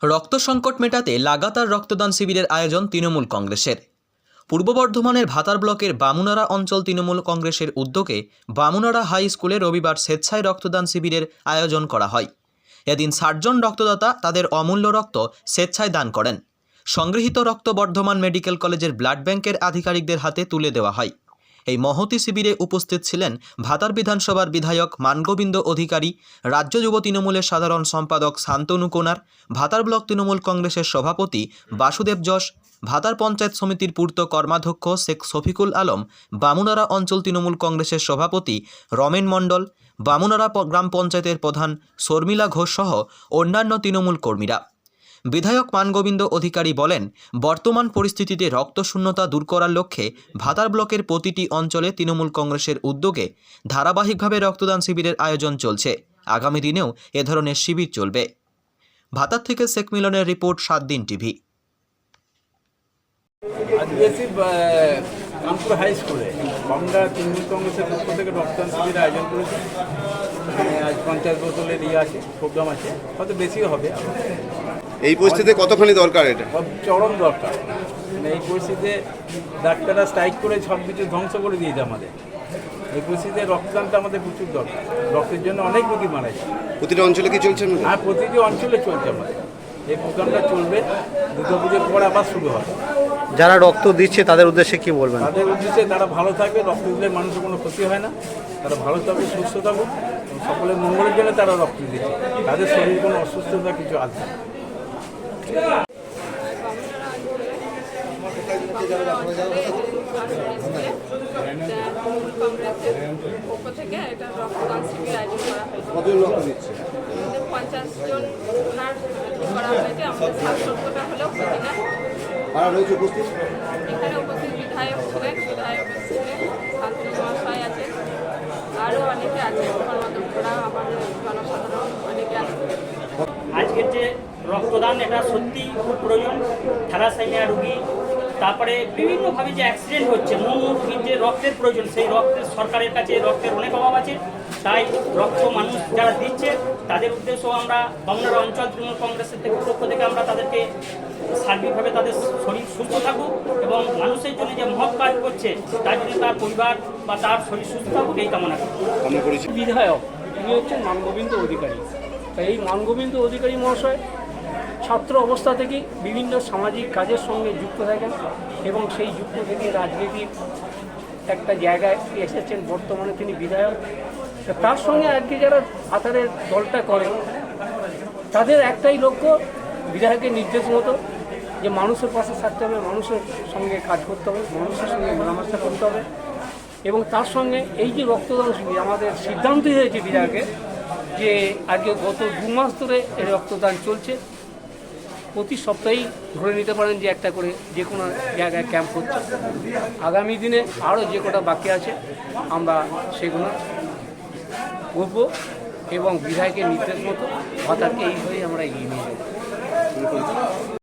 রক্ত সংকট মেটাতে লাগাতার রক্তদান শিবিরের আয়োজন তৃণমূল কংগ্রেসের। পূর্ব বর্ধমানের ভাতার ব্লকের বামুনারা অঞ্চল তৃণমূল কংগ্রেসের উদ্যোগে বামুনারা হাই স্কুলে রবিবার স্বেচ্ছায় রক্তদান শিবিরের আয়োজন করা হয়। এদিন ৬০ জন রক্তদাতা তাদের অমূল্য রক্ত স্বেচ্ছায় দান করেন। সংগৃহীত রক্ত বর্ধমান মেডিকেল কলেজের ব্লাড ব্যাংকের আধিকারিকদের হাতে তুলে দেওয়া হয়। এই মহতী শিবিরে উপস্থিত ছিলেন ভাতার বিধানসভার বিধায়ক মানগোবিন্দ অধিকারী, রাজ্য যুব তৃণমূলের সাধারণ সম্পাদক শান্তনু কোনার, ভাতার ব্লক তৃণমূল কংগ্রেসের সভাপতি বাসুদেব যশ, ভাতার পঞ্চায়েত সমিতির পূর্ত কর্মাধ্যক্ষ শেখ শফিকুল আলম, বামুনারা অঞ্চল তৃণমূল কংগ্রেসের সভাপতি রমেন মণ্ডল, বামুনারা গ্রাম পঞ্চায়েতের প্রধান শর্মিলা ঘোষ সহ অন্যান্য তৃণমূল কর্মীরা। বিধায়ক মানগোবিন্দ অধিকারী বলেন, বর্তমান পরিস্থিতিতে রক্তশূন্যতা দূর করার লক্ষ্যে ভাতার ব্লকের প্রতিটি অঞ্চলে তৃণমূল কংগ্রেসের উদ্যোগে ধারাবাহিকভাবে রক্তদান শিবিরের আয়োজন চলছে। আগামী দিনেও এ ধরনের শিবির চলবে। ভাতার থেকে শেখ মিলনের রিপোর্ট, 7 দিন টিভি। আদিবাসী কানপুর হাই স্কুলে আমরা তৃণমূল কংগ্রেসের পক্ষ থেকে রক্তদান শিবির আয়োজন করেছি। আজ 50 বোতলের আছে, প্রোগ্রাম আছে, হয়তো বেশিও হবে। এই পরিস্থিতিতে কতখানি দরকার? এটা চরম দরকার। এই পরিস্থিতিতে ডাক্তাররা স্ট্রাইক করে সব কিছু ধ্বংস করে দিয়েছে আমাদের। এই পরিস্থিতিতে রক্তদানটা আমাদের প্রচুর দরকার। রক্তের জন্য অনেক রোগী মারা যায়। প্রতিটা অঞ্চলে কি চলছে? হ্যাঁ, প্রতিটি অঞ্চলে চলছে আমাদের। এই প্রোগ্রামটা চলবে, দুর্গাপুজোর পর আবার শুরু হবে। যারা রক্ত দিচ্ছে তাদের উদ্দেশ্যে কি বলবেন? তাদের উদ্দেশ্যে তারা ভালো থাকবে, রক্ত দিলে মানুষের কোনো ক্ষতি হয় না, তারা ভালো থাকবে, সুস্থ থাকুক, সকলের মঙ্গলের জন্য তারা রক্ত দিচ্ছে। তাদের শরীরে কোনো অসুস্থতা কিছু আসবে না। পক্ষ থেকে একটা রক্তদান শিবির আয়োজন করা হয়েছে। 50 জন করা হয়েছে। আমাদের 700 হলেও ক্ষতি না। এখানে উপস্থিত বিধায়ক ছিলেন, বিধায়ক ছিলেন, শান্তনু মহাশয় আছেন, আরও অনেকে আছেন, কর্মাধ্যক্ষরা, আমাদের জনসাধারণ অনেকে আছেন। আজকের যে রক্তদান, এটা সত্যি খুব প্রয়োজন। থ্যালাসেমিয়া রোগী, তারপরে বিভিন্নভাবে যে অ্যাক্সিডেন্ট হচ্ছে, রোগীর যে রক্তের প্রয়োজন, সেই রক্তের সরকারের কাছে রক্তের অনেক অভাব আছে। তাই রক্ত মানুষ যারা দিচ্ছে তাদের উদ্দেশ্যেও আমরা বামুনারা অঞ্চল তৃণমূল কংগ্রেসের পক্ষ থেকে আমরা তাদেরকে সার্বিকভাবে তাদের শরীর সুস্থ থাকুক এবং মানুষের জন্য যে মহৎ কাজ করছে তার জন্য তার পরিবার বা তার শরীর সুস্থ থাকুক, এই কামনা করি। বিধায়ক তিনি হচ্ছেন মানগোবিন্দ অধিকারী। তাই এই মানগোবিন্দ অধিকারী মহাশয় ছাত্র অবস্থা থেকে বিভিন্ন সামাজিক কাজের সঙ্গে যুক্ত থাকেন এবং সেই যুক্ত থেকে রাজনীতির একটা জায়গায় এসেছেন। বর্তমানে তিনি বিধায়ক। তার সঙ্গে আজকে যারা ভাতারের দলটা করে তাদের একটাই লক্ষ্য, বিধায়কের নির্দেশ মতো, যে মানুষের পাশে থাকতে হবে, মানুষের সঙ্গে কাজ করতে হবে, মানুষের সঙ্গে মেলামেশা করতে হবে। এবং তার সঙ্গে এই যে রক্তদান শিবির, আমাদের সিদ্ধান্তই হয়েছে বিধায়কের যে আজকে গত 2 মাস ধরে এই রক্তদান চলছে। প্রতি সপ্তাহেই ধরে নিতে পারেন যে একটা করে যে কোনো জায়গায় ক্যাম্প হচ্ছে। আগামী দিনে আরও যে কটা বাকি আছে আমরা সেগুলো করব এবং বিধায়কের নির্দেশ মতো ভাতারকে এইভাবেই আমরা এগিয়ে নিয়ে যাব।